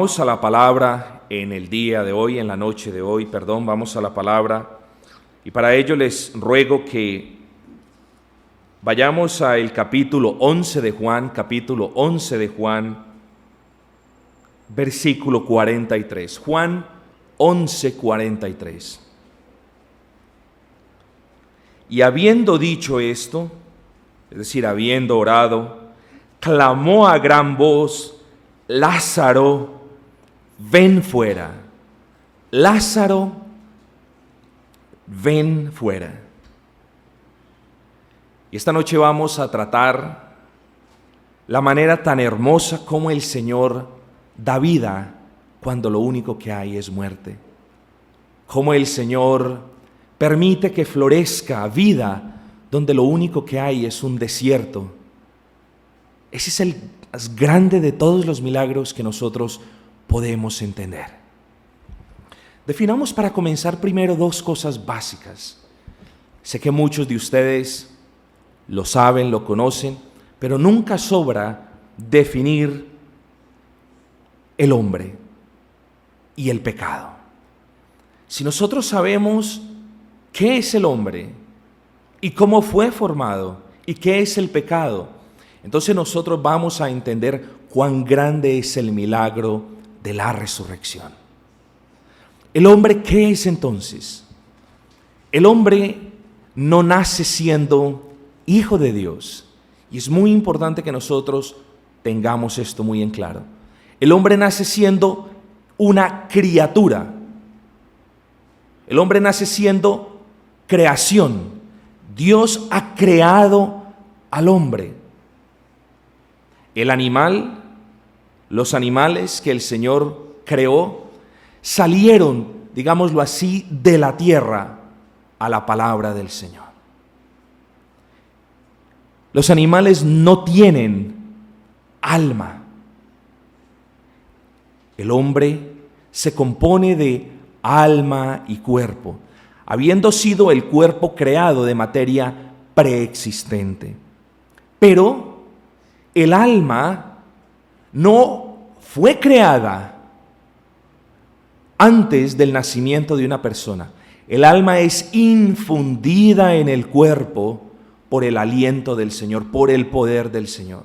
Vamos a la palabra en el día de hoy, en la noche de hoy, vamos a la palabra. Y para ello les ruego que vayamos al capítulo 11 de Juan, versículo 43. Juan 11, 43. Y habiendo dicho esto, es decir, habiendo orado, clamó a gran voz: Lázaro, ven fuera. Lázaro, ven fuera. Y esta noche vamos a tratar la manera tan hermosa como el Señor da vida cuando lo único que hay es muerte. Cómo el Señor permite que florezca vida donde lo único que hay es un desierto. Ese es el más grande de todos los milagros que nosotros podemos entender. Definamos para comenzar primero dos cosas básicas. Sé que muchos de ustedes lo saben, lo conocen, pero nunca sobra definir el hombre y el pecado. Si nosotros sabemos qué es el hombre y cómo fue formado y qué es el pecado, entonces nosotros vamos a entender cuán grande es el milagro de la resurrección. ¿El hombre qué es entonces? El hombre no nace siendo hijo de Dios, y es muy importante que nosotros tengamos esto muy en claro. El hombre nace siendo una criatura. El hombre nace siendo creación. Dios ha creado al hombre. El animal, los animales que el Señor creó, salieron, digámoslo así, de la tierra a la palabra del Señor. Los animales no tienen alma. El hombre se compone de alma y cuerpo, habiendo sido el cuerpo creado de materia preexistente. Pero el alma no fue creada antes del nacimiento de una persona. El alma es infundida en el cuerpo por el aliento del Señor, por el poder del Señor.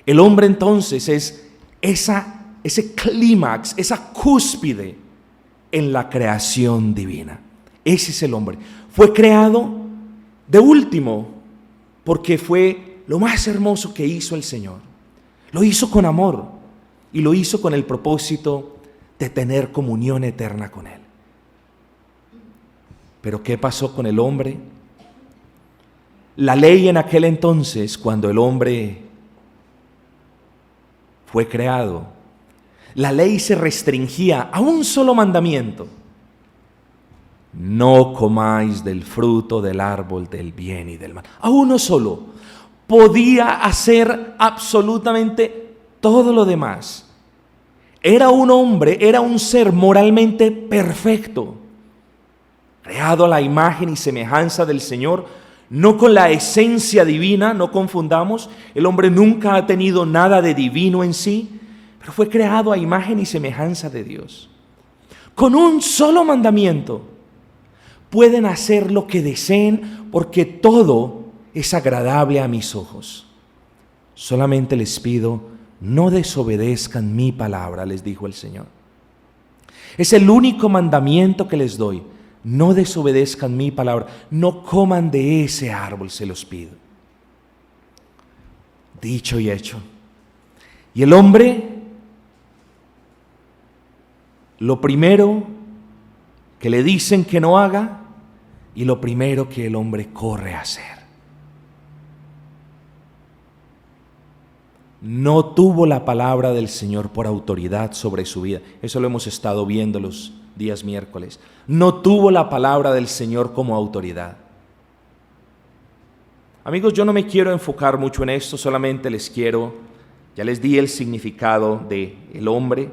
El hombre entonces es ese clímax, esa cúspide en la creación divina. Ese es el hombre. Fue creado de último porque fue lo más hermoso que hizo el Señor. Lo hizo con amor y lo hizo con el propósito de tener comunión eterna con Él. Pero ¿qué pasó con el hombre? La ley en aquel entonces, cuando el hombre fue creado, la ley se restringía a un solo mandamiento: no comáis del fruto del árbol del bien y del mal. A uno solo. Podía hacer absolutamente todo lo demás. Era un hombre, era un ser moralmente perfecto, creado a la imagen y semejanza del Señor, no con la esencia divina, no confundamos. El hombre nunca ha tenido nada de divino en sí, pero fue creado a imagen y semejanza de Dios. Con un solo mandamiento pueden hacer lo que deseen, porque todo es agradable a mis ojos. Solamente les pido, no desobedezcan mi palabra, les dijo el Señor. Es el único mandamiento que les doy: no desobedezcan mi palabra, no coman de ese árbol, se los pido. Dicho y hecho. Y el hombre, lo primero que le dicen que no haga, y lo primero que el hombre corre a hacer. No tuvo la palabra del Señor por autoridad sobre su vida. Eso lo hemos estado viendo los días miércoles. No tuvo la palabra del Señor como autoridad. Amigos, yo no me quiero enfocar mucho en esto, solamente ya les di el significado del hombre.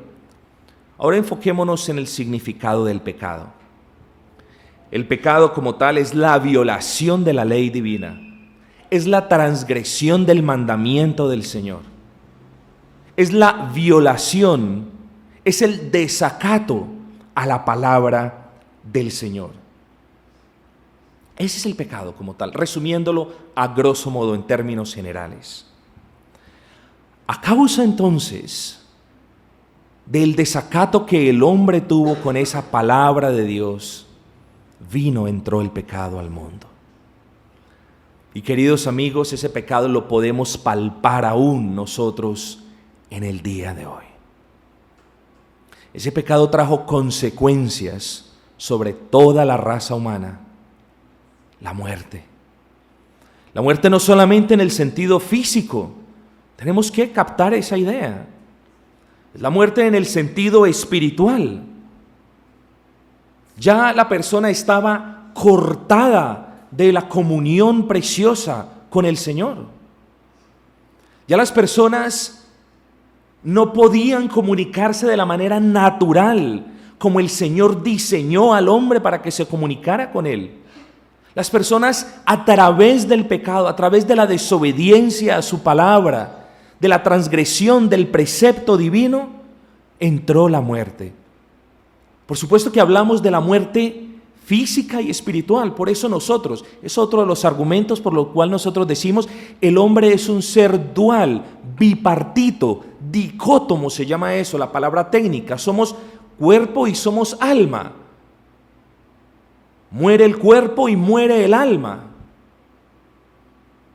Ahora enfoquémonos en el significado del pecado. El pecado como tal es la violación de la ley divina, es la transgresión del mandamiento del Señor. Es la violación es el desacato a la palabra del Señor. Ese es el pecado como tal, resumiéndolo a grosso modo en términos generales. A causa entonces del desacato que el hombre tuvo con esa palabra de Dios, entró el pecado al mundo. Y queridos amigos, ese pecado lo podemos palpar aún nosotros en el día de hoy. Ese pecado trajo consecuencias sobre toda la raza humana. La muerte. La muerte no solamente en el sentido físico, tenemos que captar esa idea. Es la muerte en el sentido espiritual. Ya la persona estaba cortada de la comunión preciosa con el Señor. Ya las personas no podían comunicarse de la manera natural como el Señor diseñó al hombre para que se comunicara con Él. Las personas a través del pecado, a través de la desobediencia a su palabra, de la transgresión del precepto divino, entró la muerte. Por supuesto que hablamos de la muerte física y espiritual, por eso nosotros, es otro de los argumentos por lo cual nosotros decimos, el hombre es un ser dual, bipartito, dicótomo se llama eso, la palabra técnica, somos cuerpo y somos alma. Muere el cuerpo y muere el alma.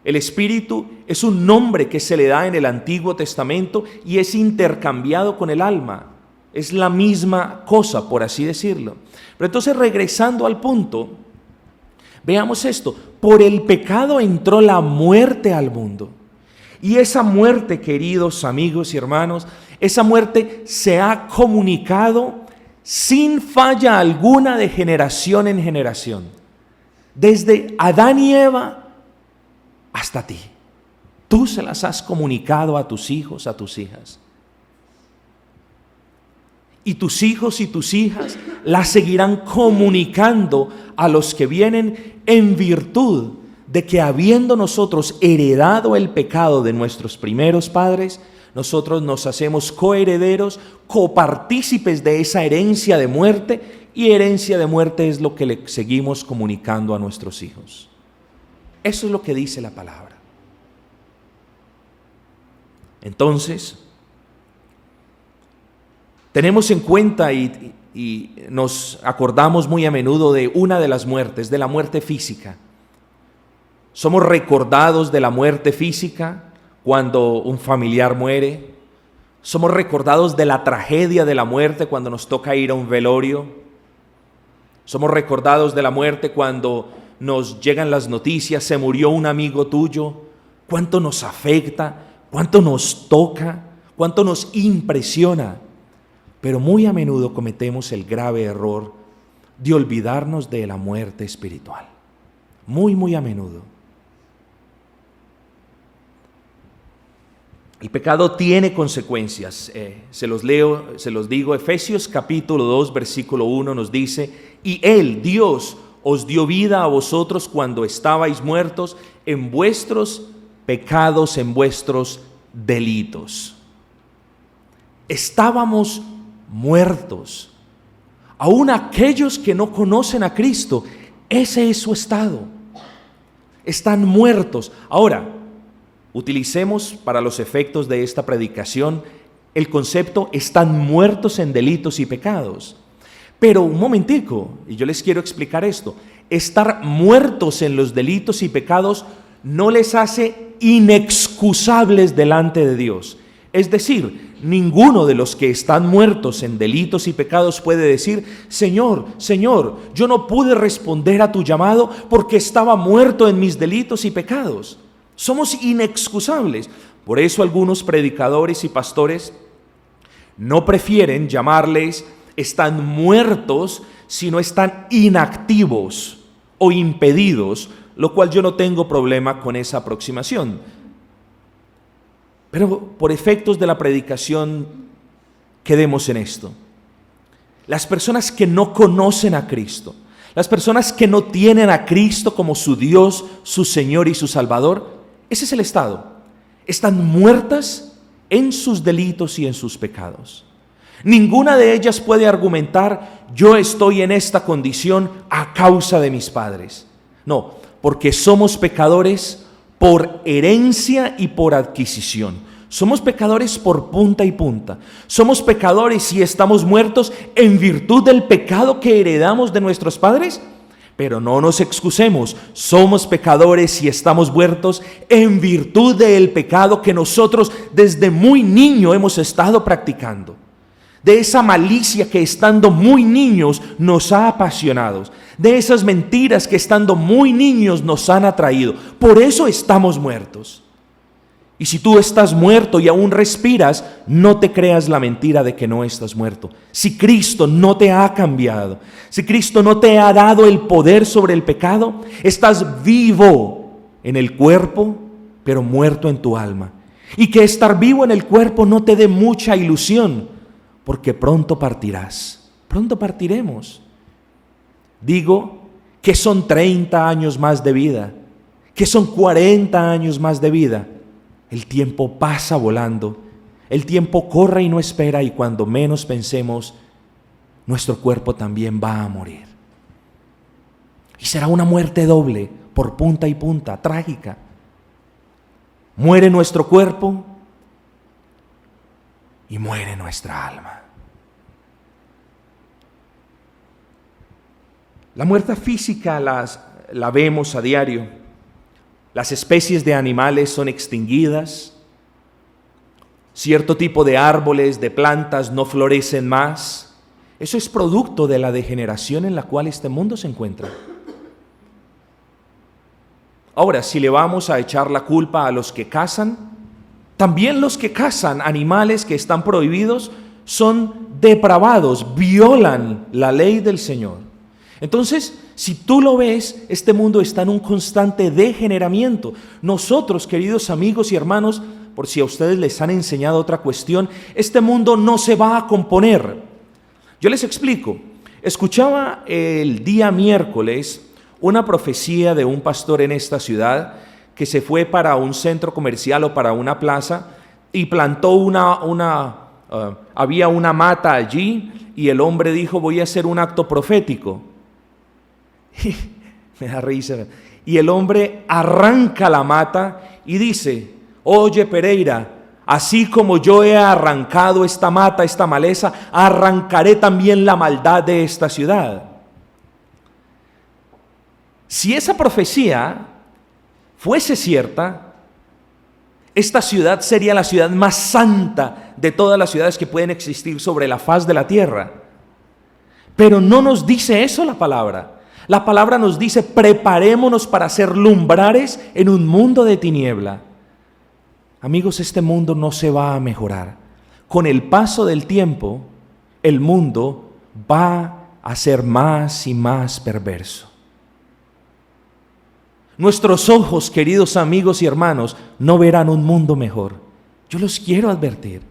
El espíritu es un nombre que se le da en el Antiguo Testamento y es intercambiado con el alma. Es la misma cosa, por así decirlo. Pero entonces, regresando al punto, veamos esto. Por el pecado entró la muerte al mundo. Y esa muerte, queridos amigos y hermanos, esa muerte se ha comunicado sin falla alguna de generación en generación, desde Adán y Eva hasta ti. Tú se las has comunicado a tus hijos, a tus hijas. Y tus hijos y tus hijas las seguirán comunicando a los que vienen en virtud de que habiendo nosotros heredado el pecado de nuestros primeros padres, nosotros nos hacemos coherederos, copartícipes de esa herencia de muerte, y herencia de muerte es lo que le seguimos comunicando a nuestros hijos. Eso es lo que dice la palabra. Entonces, tenemos en cuenta y nos acordamos muy a menudo de una de las muertes, de la muerte física. Somos recordados de la muerte física cuando un familiar muere. Somos recordados de la tragedia de la muerte cuando nos toca ir a un velorio. Somos recordados de la muerte cuando nos llegan las noticias, se murió un amigo tuyo. Cuánto nos afecta, cuánto nos toca, cuánto nos impresiona. Pero muy a menudo cometemos el grave error de olvidarnos de la muerte espiritual. Muy a menudo. El pecado tiene consecuencias. Se los leo, se los digo. Efesios capítulo 2, versículo 1 nos dice: y Él, Dios, os dio vida a vosotros cuando estabais muertos en vuestros pecados, en vuestros delitos. Estábamos muertos. Aún aquellos que no conocen a Cristo, ese es su estado. Están muertos. Ahora, utilicemos para los efectos de esta predicación el concepto están muertos en delitos y pecados. Pero un momentico, y yo les quiero explicar esto. Estar muertos en los delitos y pecados no les hace inexcusables delante de Dios. Es decir, ninguno de los que están muertos en delitos y pecados puede decir: Señor, Señor, yo no pude responder a tu llamado porque estaba muerto en mis delitos y pecados. Somos inexcusables. Por eso algunos predicadores y pastores no prefieren llamarles están muertos, sino están inactivos o impedidos, lo cual yo no tengo problema con esa aproximación. Pero por efectos de la predicación, quedemos en esto. Las personas que no conocen a Cristo, las personas que no tienen a Cristo como su Dios, su Señor y su Salvador, ese es el estado. Están muertas en sus delitos y en sus pecados. Ninguna de ellas puede argumentar, yo estoy en esta condición a causa de mis padres. No, porque somos pecadores por herencia y por adquisición. Somos pecadores por punta y punta. Somos pecadores y estamos muertos en virtud del pecado que heredamos de nuestros padres. Pero no nos excusemos, somos pecadores y estamos muertos en virtud del pecado que nosotros desde muy niño hemos estado practicando. De esa malicia que estando muy niños nos ha apasionado, de esas mentiras que estando muy niños nos han atraído. Por eso estamos muertos. Y si tú estás muerto y aún respiras, no te creas la mentira de que no estás muerto. Si Cristo no te ha cambiado, si Cristo no te ha dado el poder sobre el pecado, estás vivo en el cuerpo, pero muerto en tu alma. Y que estar vivo en el cuerpo no te dé mucha ilusión, porque pronto partirás, pronto partiremos. Digo que son 30 años más de vida, que son 40 años más de vida. El tiempo pasa volando, el tiempo corre y no espera, y cuando menos pensemos, nuestro cuerpo también va a morir. Y será una muerte doble, por punta y punta, trágica. Muere nuestro cuerpo y muere nuestra alma. La muerte física la vemos a diario. Las especies de animales son extinguidas. Cierto tipo de árboles, de plantas no florecen más. Eso es producto de la degeneración en la cual este mundo se encuentra. Ahora, si le vamos a echar la culpa a los que cazan, también los que cazan animales que están prohibidos son depravados, violan la ley del Señor. Entonces, si tú lo ves, este mundo está en un constante degeneramiento. Nosotros, queridos amigos y hermanos, por si a ustedes les han enseñado otra cuestión, este mundo no se va a componer. Yo les explico. Escuchaba el día miércoles una profecía de un pastor en esta ciudad que se fue para un centro comercial o para una plaza y plantó había una mata allí, y el hombre dijo, voy a hacer un acto profético. Me da risa. Y el hombre arranca la mata y dice, oye Pereira, así como yo he arrancado esta mata, esta maleza, arrancaré también la maldad de esta ciudad. Si esa profecía fuese cierta, esta ciudad sería la ciudad más santa de todas las ciudades que pueden existir sobre la faz de la tierra. Pero no nos dice eso la palabra. La palabra nos dice, preparémonos para ser lumbrares en un mundo de tiniebla. Amigos, este mundo no se va a mejorar. Con el paso del tiempo, el mundo va a ser más y más perverso. Nuestros ojos, queridos amigos y hermanos, no verán un mundo mejor. Yo los quiero advertir.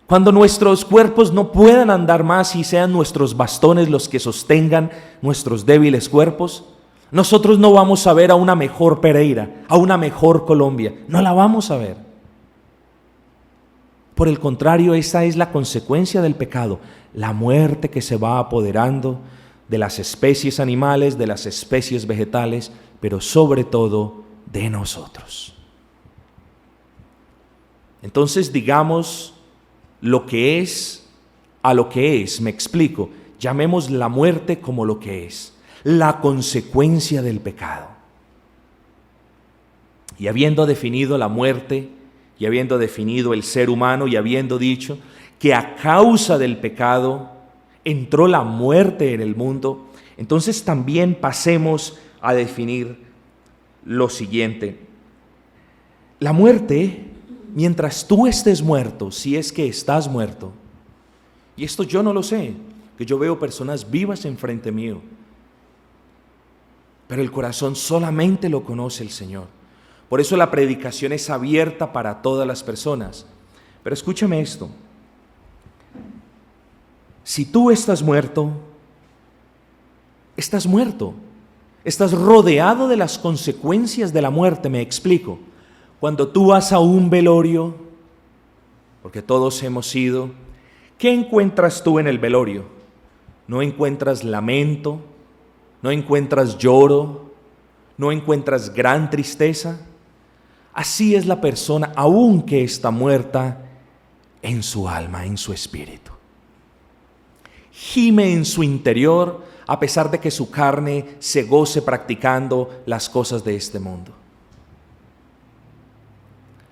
Cuando nuestros cuerpos no puedan andar más y sean nuestros bastones los que sostengan nuestros débiles cuerpos, nosotros no vamos a ver a una mejor Pereira, a una mejor Colombia. No la vamos a ver. Por el contrario, esa es la consecuencia del pecado, la muerte que se va apoderando de las especies animales, de las especies vegetales, pero sobre todo de nosotros. Entonces, digamos lo que es a lo que es. Me explico. Llamemos la muerte como lo que es, la consecuencia del pecado. Y habiendo definido la muerte, y habiendo definido el ser humano, y habiendo dicho que a causa del pecado entró la muerte en el mundo, entonces también pasemos a definir lo siguiente. La muerte, mientras tú estés muerto, si es que estás muerto, y esto yo no lo sé, que yo veo personas vivas enfrente mío, pero el corazón solamente lo conoce el Señor. Por eso la predicación es abierta para todas las personas. Pero escúchame esto. Si tú estás muerto, estás muerto. Estás rodeado de las consecuencias de la muerte, me explico. Cuando tú vas a un velorio, porque todos hemos ido, ¿Qué encuentras tú en el velorio? ¿No encuentras lamento? ¿No encuentras lloro? ¿No encuentras gran tristeza? Así es la persona, aun que está muerta en su alma, en su espíritu. Gime en su interior, a pesar de que su carne se goce practicando las cosas de este mundo.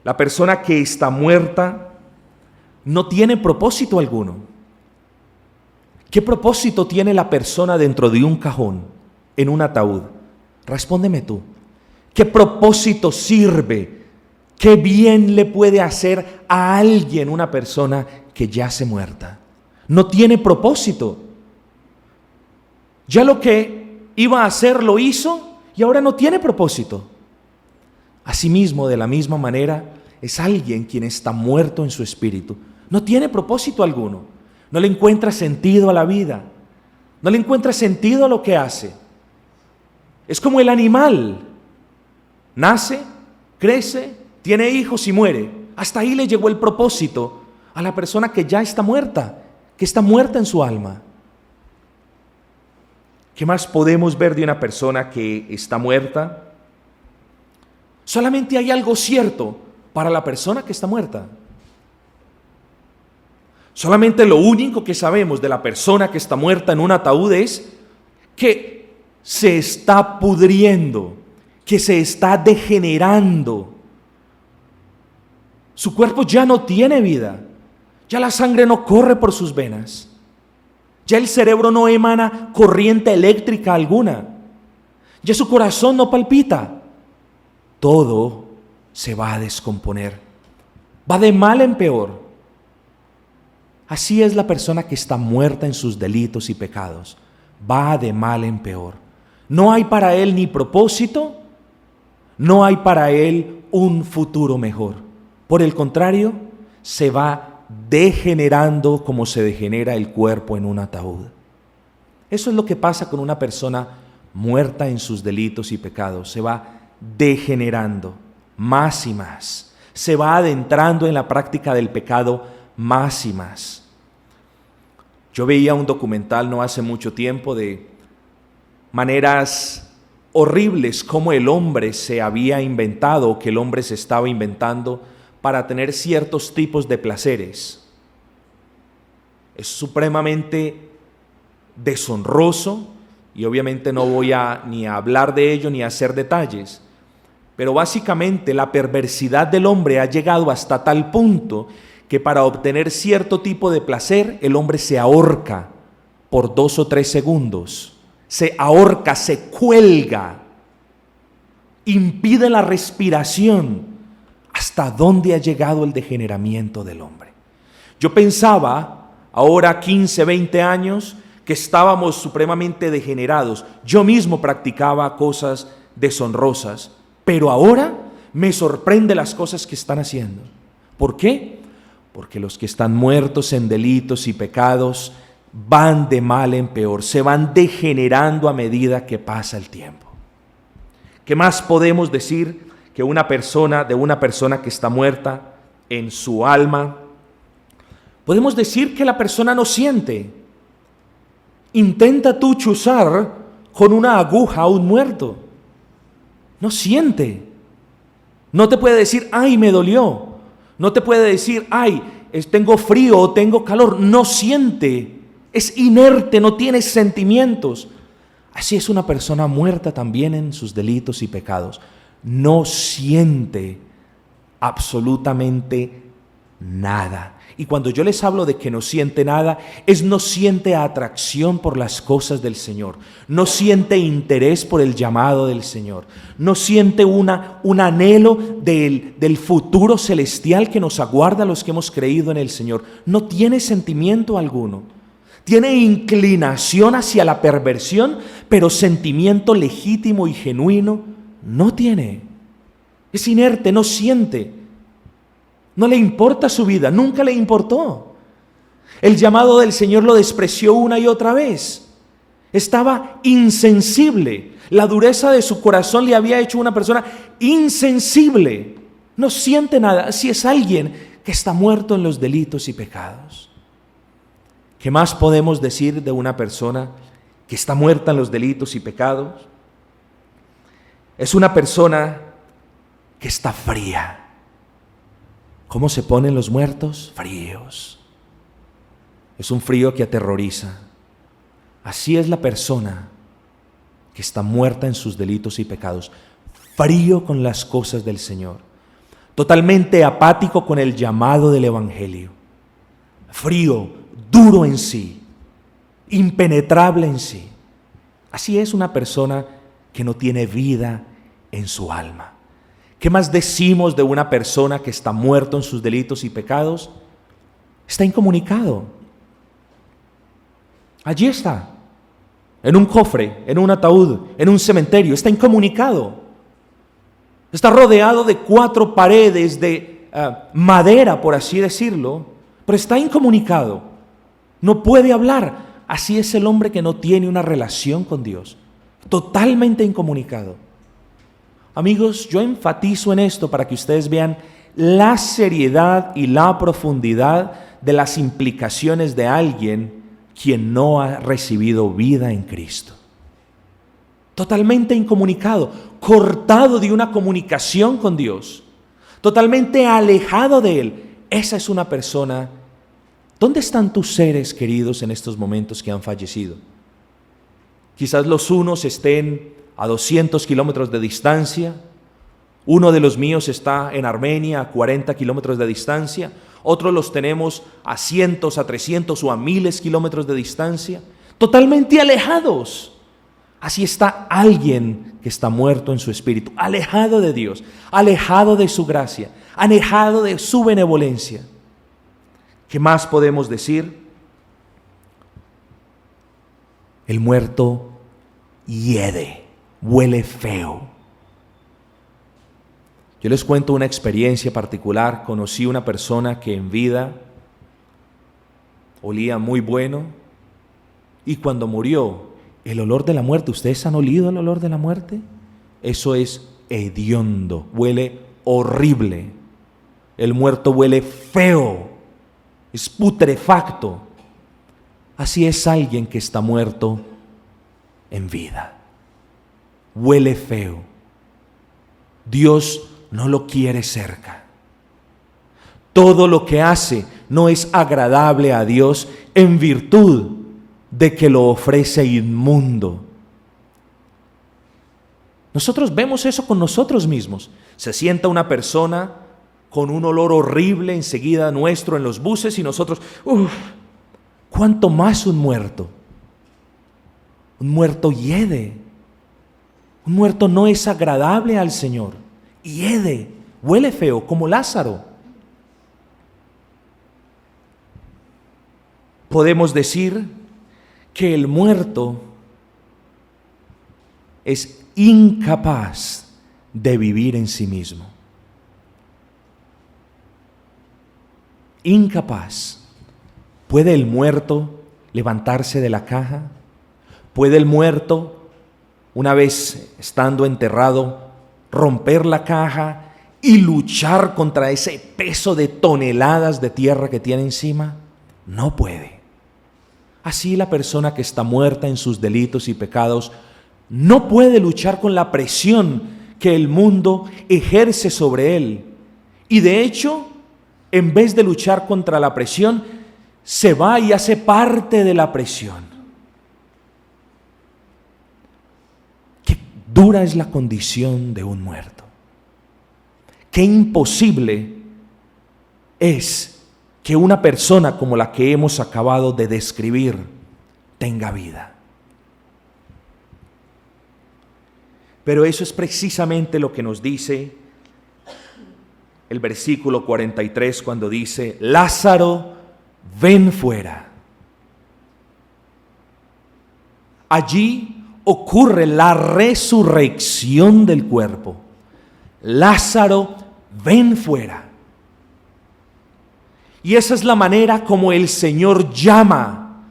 La persona que está muerta no tiene propósito alguno. ¿Qué propósito tiene la persona dentro de un cajón, en un ataúd? Respóndeme tú. ¿Qué propósito sirve? ¿Qué bien le puede hacer a alguien una persona que yace muerta? No tiene propósito. Ya lo que iba a hacer lo hizo y ahora no tiene propósito. Asimismo, de la misma manera, es alguien quien está muerto en su espíritu. No tiene propósito alguno. No le encuentra sentido a la vida. No le encuentra sentido a lo que hace. Es como el animal. Nace, crece, tiene hijos y muere. Hasta ahí le llegó el propósito a la persona que ya está muerta, que está muerta en su alma. ¿Qué más podemos ver de una persona que está muerta? Solamente hay algo cierto para la persona que está muerta. Solamente lo único que sabemos de la persona que está muerta en un ataúd es que se está pudriendo, que se está degenerando. Su cuerpo ya no tiene vida, ya la sangre no corre por sus venas, ya el cerebro no emana corriente eléctrica alguna, ya su corazón no palpita. Todo se va a descomponer, va de mal en peor. Así es la persona que está muerta en sus delitos y pecados, va de mal en peor. No hay para él ni propósito, no hay para él un futuro mejor. Por el contrario, se va degenerando como se degenera el cuerpo en un ataúd. Eso es lo que pasa con una persona muerta en sus delitos y pecados. Se va degenerando más y más. Se va adentrando en la práctica del pecado más y más. Yo veía un documental no hace mucho tiempo de maneras horribles como el hombre se había inventado o que el hombre se estaba inventando para tener ciertos tipos de placeres. Es supremamente deshonroso y obviamente no voy ni a hablar de ello ni a hacer detalles, pero básicamente la perversidad del hombre ha llegado hasta tal punto que para obtener cierto tipo de placer el hombre se ahorca por 2 o 3 segundos, se ahorca, se cuelga, impide la respiración. ¿Hasta dónde ha llegado el degeneramiento del hombre? Yo pensaba, ahora 15, 20 años, que estábamos supremamente degenerados. Yo mismo practicaba cosas deshonrosas, pero ahora me sorprende las cosas que están haciendo. ¿Por qué? Porque los que están muertos en delitos y pecados van de mal en peor, se van degenerando a medida que pasa el tiempo. ¿Qué más podemos decir que de una persona que está muerta en su alma? Podemos decir que la persona no siente. Intenta tú chuzar con una aguja a un muerto. No siente. No te puede decir, ay, me dolió. No te puede decir, ay, tengo frío o tengo calor. No siente. Es inerte, no tiene sentimientos. Así es una persona muerta también en sus delitos y pecados. No siente absolutamente nada. Y cuando yo les hablo de que no siente nada, no siente atracción por las cosas del Señor, no siente interés por el llamado del Señor, no siente un anhelo del futuro celestial que nos aguarda a los que hemos creído en el Señor. No tiene sentimiento alguno. Tiene inclinación hacia la perversión, pero sentimiento legítimo y genuino no tiene. Es inerte, no siente. No le importa su vida, nunca le importó. El llamado del Señor lo despreció una y otra vez. Estaba insensible. La dureza de su corazón le había hecho una persona insensible. No siente nada. Así es alguien que está muerto en los delitos y pecados. ¿Qué más podemos decir de una persona que está muerta en los delitos y pecados? Es una persona que está fría. ¿Cómo se ponen los muertos? Fríos. Es un frío que aterroriza. Así es la persona que está muerta en sus delitos y pecados, frío con las cosas del Señor, totalmente apático con el llamado del Evangelio, frío, duro en sí, impenetrable en sí. Así es una persona que no tiene vida en su alma. ¿Qué más decimos de una persona que está muerto en sus delitos y pecados? Está incomunicado. Allí está, en un cofre, en un ataúd, en un cementerio, está incomunicado. Está rodeado de 4 paredes de madera, por así decirlo, pero está incomunicado. No puede hablar. Así es el hombre que no tiene una relación con Dios, totalmente incomunicado. Amigos, yo enfatizo en esto para que ustedes vean la seriedad y la profundidad de las implicaciones de alguien quien no ha recibido vida en Cristo. Totalmente incomunicado, cortado de una comunicación con Dios, totalmente alejado de Él. Esa es una persona. ¿Dónde están tus seres queridos en estos momentos que han fallecido? Quizás los unos estén a 200 kilómetros de distancia. Uno de los míos está en Armenia a 40 kilómetros de distancia. Otros los tenemos a cientos, a 300 o a miles kilómetros de distancia. Totalmente alejados. Así está alguien que está muerto en su espíritu, alejado de Dios, alejado de su gracia, alejado de su benevolencia. ¿Qué más podemos decir? El muerto hiede, huele feo. Yo les cuento una experiencia particular. Conocí una persona que en vida olía muy bueno y cuando murió, el olor de la muerte, ¿ustedes han olido el olor de la muerte? Eso es hediondo, huele horrible. El muerto huele feo, es putrefacto. Así es alguien que está muerto en vida. Huele feo. Dios no lo quiere cerca. Todo lo que hace no es agradable a Dios en virtud de que lo ofrece inmundo. Nosotros vemos eso con nosotros mismos. Se sienta una persona con un olor horrible enseguida nuestro en los buses y nosotros, ¿cuánto más un muerto? Un muerto hiede. Un muerto no es agradable al Señor. Hiede, huele feo, como Lázaro. Podemos decir que el muerto es incapaz de vivir en sí mismo. Incapaz. ¿Puede el muerto levantarse de la caja? ¿Puede el muerto, una vez estando enterrado, romper la caja y luchar contra ese peso de toneladas de tierra que tiene encima? No puede. Así la persona que está muerta en sus delitos y pecados no puede luchar con la presión que el mundo ejerce sobre él. Y de hecho, en vez de luchar contra la presión, se va y hace parte de la presión. Qué dura es la condición de un muerto. Qué imposible es que una persona como la que hemos acabado de describir tenga vida. Pero eso es precisamente lo que nos dice el versículo 43 cuando dice: Lázaro, ven fuera. Allí ocurre la resurrección del cuerpo. Lázaro, ven fuera. Y esa es la manera como el Señor llama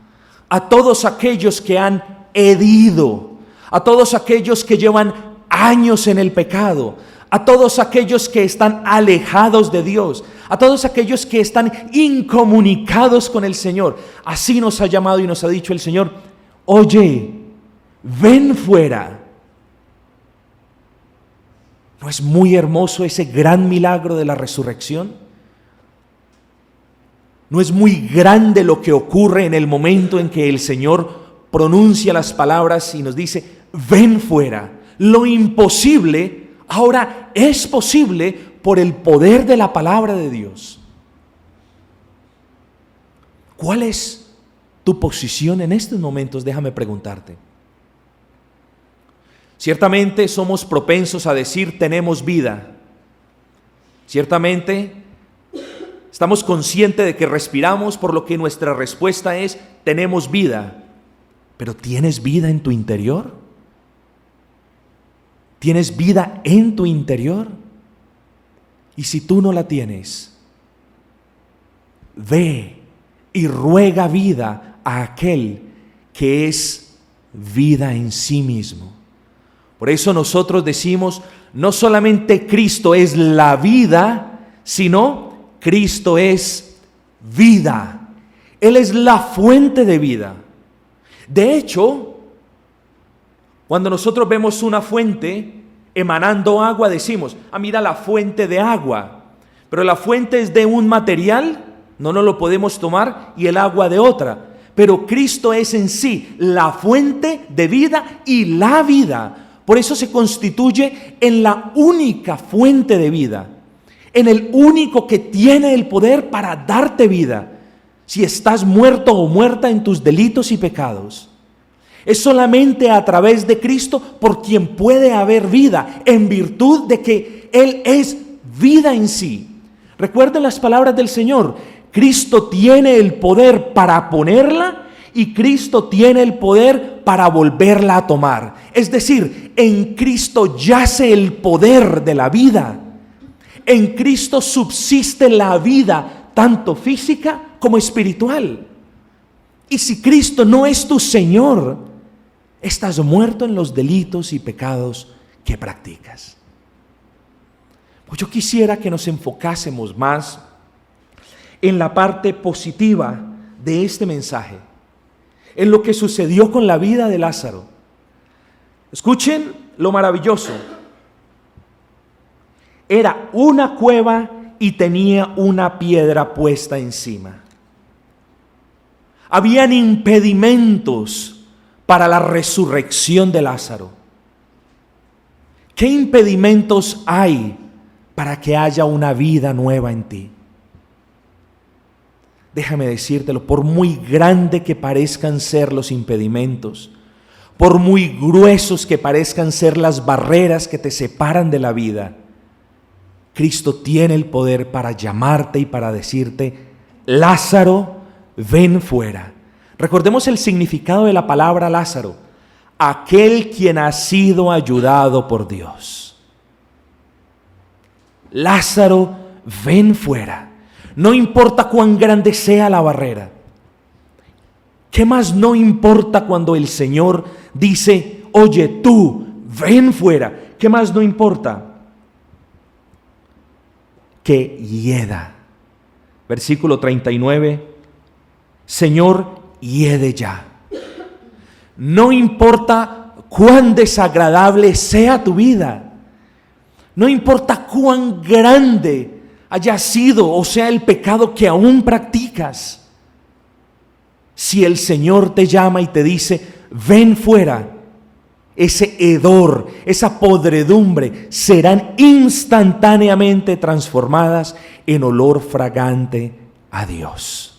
a todos aquellos que han herido, a todos aquellos que llevan años en el pecado, a todos aquellos que están alejados de Dios, a todos aquellos que están incomunicados con el Señor. Así nos ha llamado y nos ha dicho el Señor: oye, ven fuera. ¿No es muy hermoso ese gran milagro de la resurrección? ¿No es muy grande lo que ocurre en el momento en que el Señor pronuncia las palabras y nos dice: ven fuera? Lo imposible ahora es posible por el poder de la palabra de Dios. ¿Cuál es tu posición en estos momentos? Déjame preguntarte. Ciertamente somos propensos a decir: tenemos vida. Ciertamente estamos conscientes de que respiramos, por lo que nuestra respuesta es: tenemos vida. Pero ¿tienes vida en tu interior? ¿Tienes vida en tu interior? Y si tú no la tienes, ve y ruega vida a aquel que es vida en sí mismo. Por eso nosotros decimos: no solamente Cristo es la vida, sino Cristo es vida. Él es la fuente de vida. De hecho, cuando nosotros vemos una fuente emanando agua, decimos: mira la fuente de agua. Pero la fuente es de un material, no nos lo podemos tomar, y el agua de otra. Pero Cristo es en sí la fuente de vida y la vida. Por eso se constituye en la única fuente de vida, en el único que tiene el poder para darte vida, si estás muerto o muerta en tus delitos y pecados. Es solamente a través de Cristo por quien puede haber vida, en virtud de que Él es vida en sí. Recuerden las palabras del Señor: Cristo tiene el poder para ponerla y Cristo tiene el poder para volverla a tomar. Es decir, en Cristo yace el poder de la vida. En Cristo subsiste la vida, tanto física como espiritual. Y si Cristo no es tu Señor, estás muerto en los delitos y pecados que practicas. Pues yo quisiera que nos enfocásemos más en la parte positiva de este mensaje, en lo que sucedió con la vida de Lázaro. Escuchen lo maravilloso. Era una cueva y tenía una piedra puesta encima. Habían impedimentos para la resurrección de Lázaro. ¿Qué impedimentos hay para que haya una vida nueva en ti? Déjame decírtelo: por muy grande que parezcan ser los impedimentos, por muy gruesos que parezcan ser las barreras que te separan de la vida, Cristo tiene el poder para llamarte y para decirte: Lázaro, ven fuera. Recordemos el significado de la palabra Lázaro: aquel quien ha sido ayudado por Dios. Lázaro, ven fuera. No importa cuán grande sea la barrera. ¿Qué más no importa cuando el Señor dice: oye, tú, ven fuera? ¿Qué más no importa? Que hieda. Versículo 39. Señor, hiede ya. No importa cuán desagradable sea tu vida, no importa cuán grande haya sido o sea el pecado que aún practicas, si el Señor te llama y te dice: ven fuera, ese hedor, esa podredumbre serán instantáneamente transformadas en olor fragante a Dios.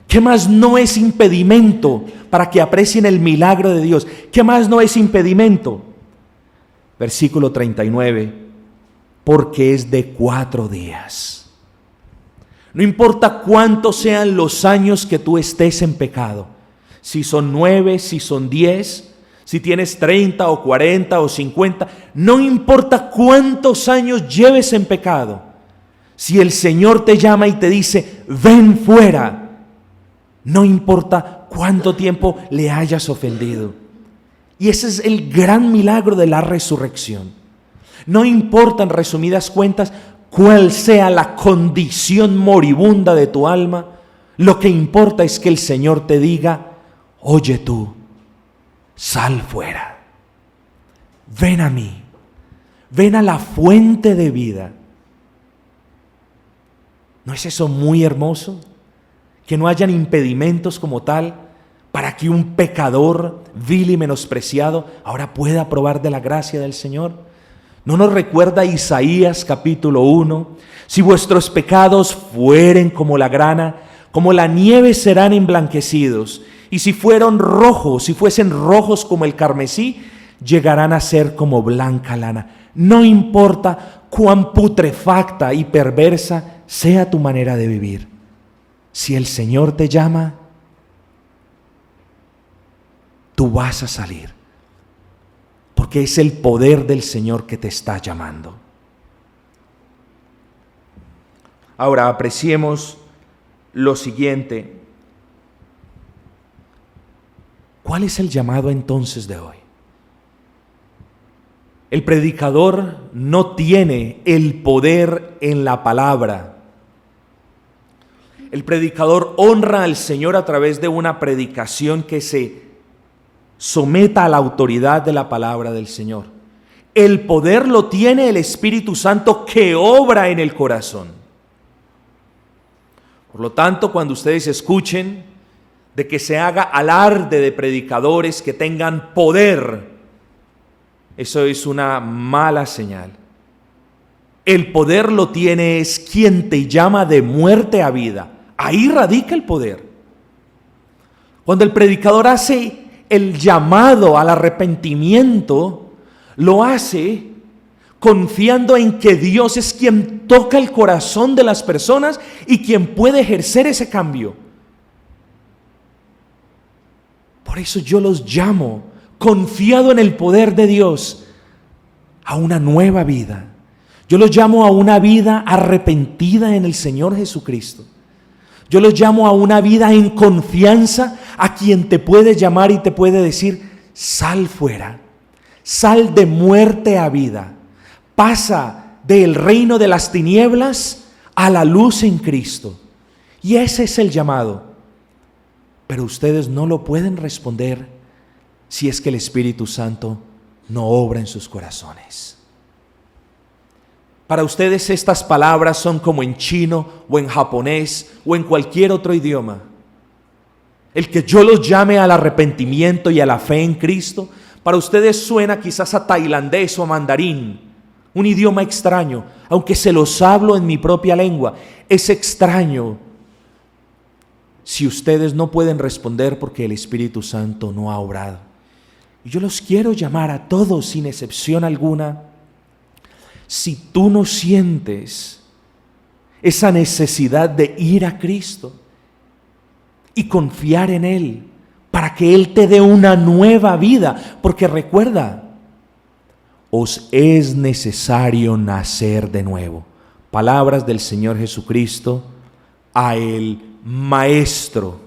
¿Qué más no es impedimento para que aprecien el milagro de Dios? ¿Qué más no es impedimento? Versículo 39, porque es de 4 días. No importa cuántos sean los años que tú estés en pecado, si son 9, si son 10, si tienes 30 o 40 o 50, no importa cuántos años lleves en pecado, si el Señor te llama y te dice: ven fuera, no importa cuánto tiempo le hayas ofendido. Y ese es el gran milagro de la resurrección. No importa, en resumidas cuentas, cuál sea la condición moribunda de tu alma, lo que importa es que el Señor te diga: oye tú, sal fuera, ven a mí, ven a la fuente de vida. ¿No es eso muy hermoso? Que no hayan impedimentos como tal para que un pecador vil y menospreciado ahora pueda probar de la gracia del Señor. ¿No nos recuerda Isaías capítulo 1? Si vuestros pecados fueren como la grana, como la nieve serán emblanquecidos, y si fuesen rojos como el carmesí, llegarán a ser como blanca lana. No importa cuán putrefacta y perversa sea tu manera de vivir. Si el Señor te llama, tú vas a salir, porque es el poder del Señor que te está llamando. Ahora apreciemos lo siguiente. ¿Cuál es el llamado entonces de hoy? El predicador no tiene el poder en la palabra. El predicador honra al Señor a través de una predicación que se someta a la autoridad de la palabra del Señor. El poder lo tiene el Espíritu Santo que obra en el corazón. Por lo tanto, cuando ustedes escuchen de que se haga alarde de predicadores que tengan poder, eso es una mala señal. El poder lo tiene es quien te llama de muerte a vida. Ahí radica el poder. Cuando el predicador hace el llamado al arrepentimiento, lo hace confiando en que Dios es quien toca el corazón de las personas y quien puede ejercer ese cambio. Por eso yo los llamo, confiado en el poder de Dios, a una nueva vida. Yo los llamo a una vida arrepentida en el Señor Jesucristo. Yo los llamo a una vida en confianza a quien te puede llamar y te puede decir: sal fuera, sal de muerte a vida, pasa del reino de las tinieblas a la luz en Cristo. Y ese es el llamado. Pero ustedes no lo pueden responder si es que el Espíritu Santo no obra en sus corazones. Para ustedes estas palabras son como en chino o en japonés o en cualquier otro idioma. El que yo los llame al arrepentimiento y a la fe en Cristo, para ustedes suena quizás a tailandés o a mandarín, un idioma extraño, aunque se los hablo en mi propia lengua. Es extraño si ustedes no pueden responder porque el Espíritu Santo no ha obrado. Y yo los quiero llamar a todos sin excepción alguna. Si tú no sientes esa necesidad de ir a Cristo y confiar en Él para que Él te dé una nueva vida, porque recuerda, os es necesario nacer de nuevo. Palabras del Señor Jesucristo a el Maestro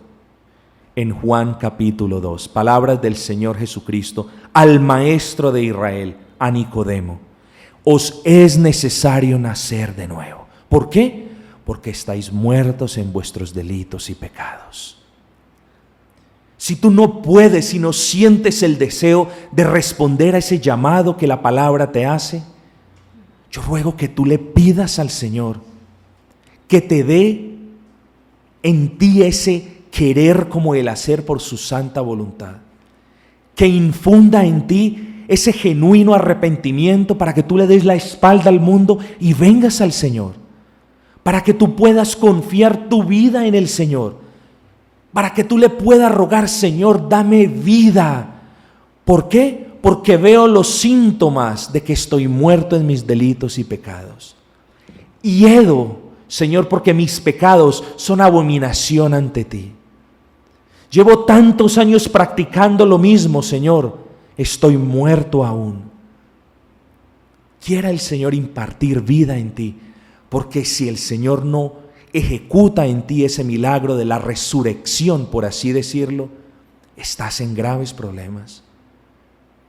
en Juan capítulo 2. Palabras del Señor Jesucristo al Maestro de Israel, a Nicodemo. Os es necesario nacer de nuevo. ¿Por qué? Porque estáis muertos en vuestros delitos y pecados. Si tú no puedes y no sientes el deseo de responder a ese llamado que la palabra te hace, yo ruego que tú le pidas al Señor que te dé en ti ese querer como el hacer por su santa voluntad, que infunda en ti ese genuino arrepentimiento para que tú le des la espalda al mundo y vengas al Señor, para que tú puedas confiar tu vida en el Señor, para que tú le puedas rogar: Señor, dame vida. ¿Por qué? Porque veo los síntomas de que estoy muerto en mis delitos y pecados. Hiedo, Señor, porque mis pecados son abominación ante ti. Llevo tantos años practicando lo mismo, Señor. Estoy muerto aún. Quiera el Señor impartir vida en ti, porque si el Señor no ejecuta en ti ese milagro de la resurrección, por así decirlo, estás en graves problemas.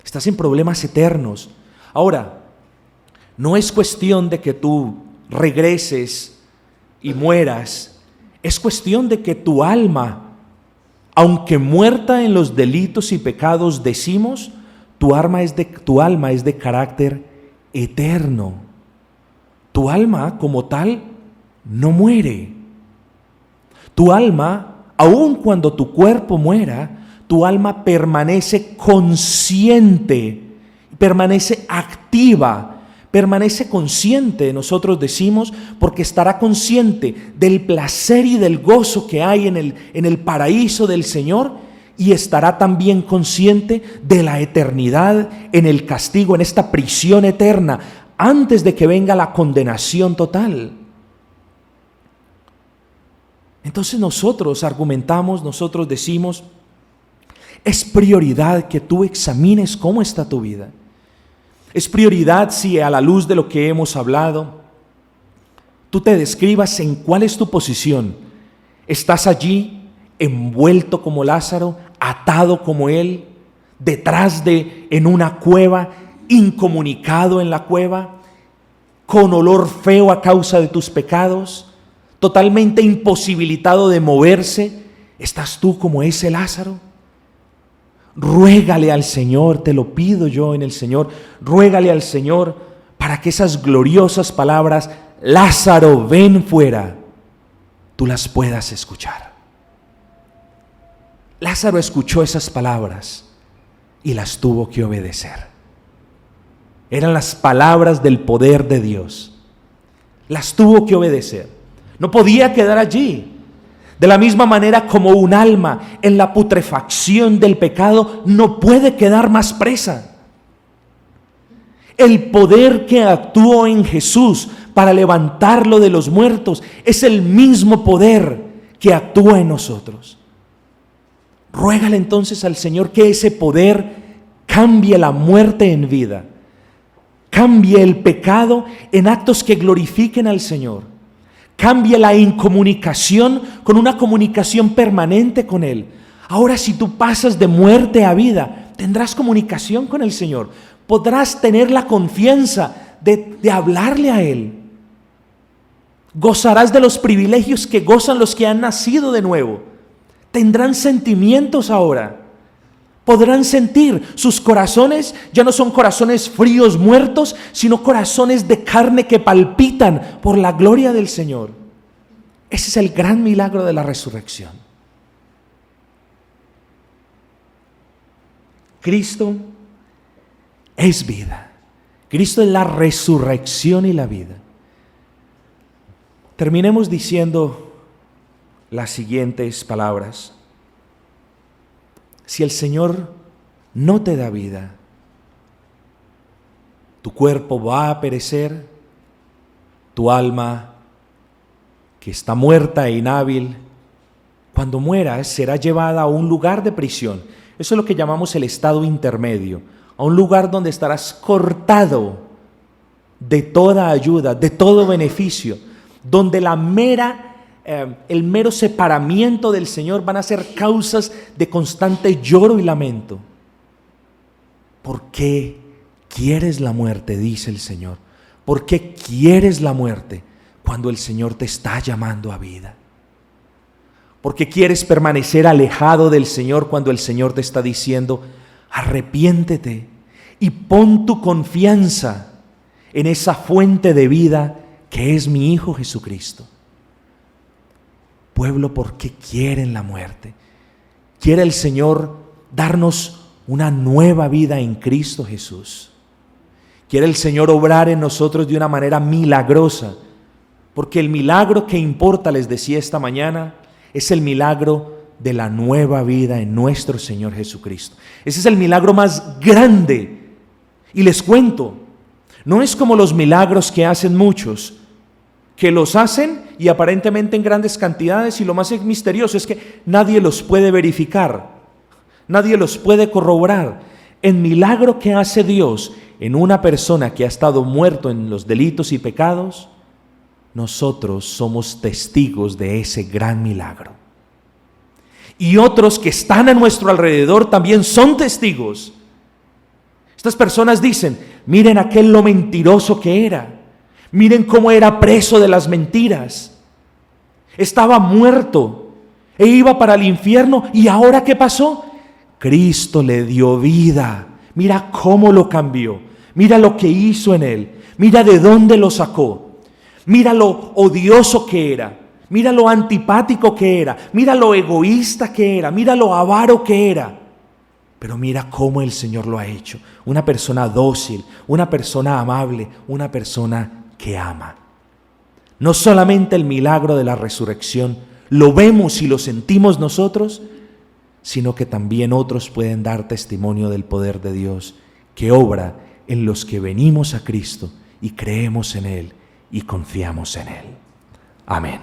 Estás en problemas eternos. Ahora, No es cuestión de que tú regreses y mueras. Es cuestión de que tu alma, aunque muerta en los delitos y pecados, decimos, tu alma es de carácter eterno. Tu alma como tal no muere. Tu alma, aun cuando tu cuerpo muera, tu alma permanece consciente, permanece activa, permanece consciente, nosotros decimos, porque estará consciente del placer y del gozo que hay en el paraíso del Señor, y estará también consciente de la eternidad en el castigo, en esta prisión eterna, antes de que venga la condenación total. Entonces nosotros argumentamos, nosotros decimos, es prioridad que tú examines cómo está tu vida. Es prioridad si a la luz de lo que hemos hablado, tú te describas en cuál es tu posición. ¿Estás allí envuelto como Lázaro, atado como él, en una cueva, incomunicado en la cueva, con olor feo a causa de tus pecados, totalmente imposibilitado de moverse? ¿Estás tú como ese Lázaro? Ruégale al Señor, te lo pido yo en el Señor, ruégale al Señor para que esas gloriosas palabras, Lázaro, ven fuera, tú las puedas escuchar. Lázaro escuchó esas palabras y las tuvo que obedecer. Eran las palabras del poder de Dios. Las tuvo que obedecer. No podía quedar allí. De la misma manera como un alma en la putrefacción del pecado no puede quedar más presa. El poder que actuó en Jesús para levantarlo de los muertos es el mismo poder que actúa en nosotros. Ruégale entonces al Señor que ese poder cambie la muerte en vida, cambie el pecado en actos que glorifiquen al Señor. Cambia la incomunicación con una comunicación permanente con Él. Ahora, si tú pasas de muerte a vida, tendrás comunicación con el Señor. Podrás tener la confianza de hablarle a Él. Gozarás de los privilegios que gozan los que han nacido de nuevo. Tendrán sentimientos ahora. Podrán sentir, sus corazones ya no son corazones fríos, muertos, sino corazones de carne que palpitan por la gloria del Señor. Ese es el gran milagro de la resurrección. Cristo es vida. Cristo es la resurrección y la vida. Terminemos diciendo las siguientes palabras. Si el Señor no te da vida, tu cuerpo va a perecer, tu alma, que está muerta e inhábil, cuando mueras será llevada a un lugar de prisión. Eso es lo que llamamos el estado intermedio, a un lugar donde estarás cortado de toda ayuda, de todo beneficio, donde el mero separamiento del Señor van a ser causas de constante lloro y lamento. ¿Por qué quieres la muerte?, dice el Señor. ¿Por qué quieres la muerte cuando el Señor te está llamando a vida? ¿Por qué quieres permanecer alejado del Señor cuando el Señor te está diciendo, arrepiéntete y pon tu confianza en esa fuente de vida que es mi Hijo Jesucristo? Pueblo, ¿por qué quieren la muerte? Quiere el Señor darnos una nueva vida en Cristo Jesús. Quiere el Señor obrar en nosotros de una manera milagrosa, porque el milagro que importa, les decía esta mañana, es el milagro de la nueva vida en nuestro Señor Jesucristo. Ese es el milagro más grande. Y les cuento, no es como los milagros que hacen muchos, que los hacen y aparentemente en grandes cantidades, y lo más misterioso es que nadie los puede verificar, nadie los puede corroborar. El milagro que hace Dios en una persona que ha estado muerto en los delitos y pecados, nosotros somos testigos de ese gran milagro. Y otros que están a nuestro alrededor también son testigos. Estas personas dicen, Miren aquel lo mentiroso que era. Miren cómo era preso de las mentiras. Estaba muerto e iba para el infierno. ¿Y ahora qué pasó? Cristo le dio vida. Mira cómo lo cambió. Mira lo que hizo en él. Mira de dónde lo sacó. Mira lo odioso que era. Mira lo antipático que era. Mira lo egoísta que era. Mira lo avaro que era. Pero mira cómo el Señor lo ha hecho. Una persona dócil, una persona amable, una persona que ama. No solamente el milagro de la resurrección lo vemos y lo sentimos nosotros, sino que también otros pueden dar testimonio del poder de Dios que obra en los que venimos a Cristo y creemos en Él y confiamos en Él. Amén.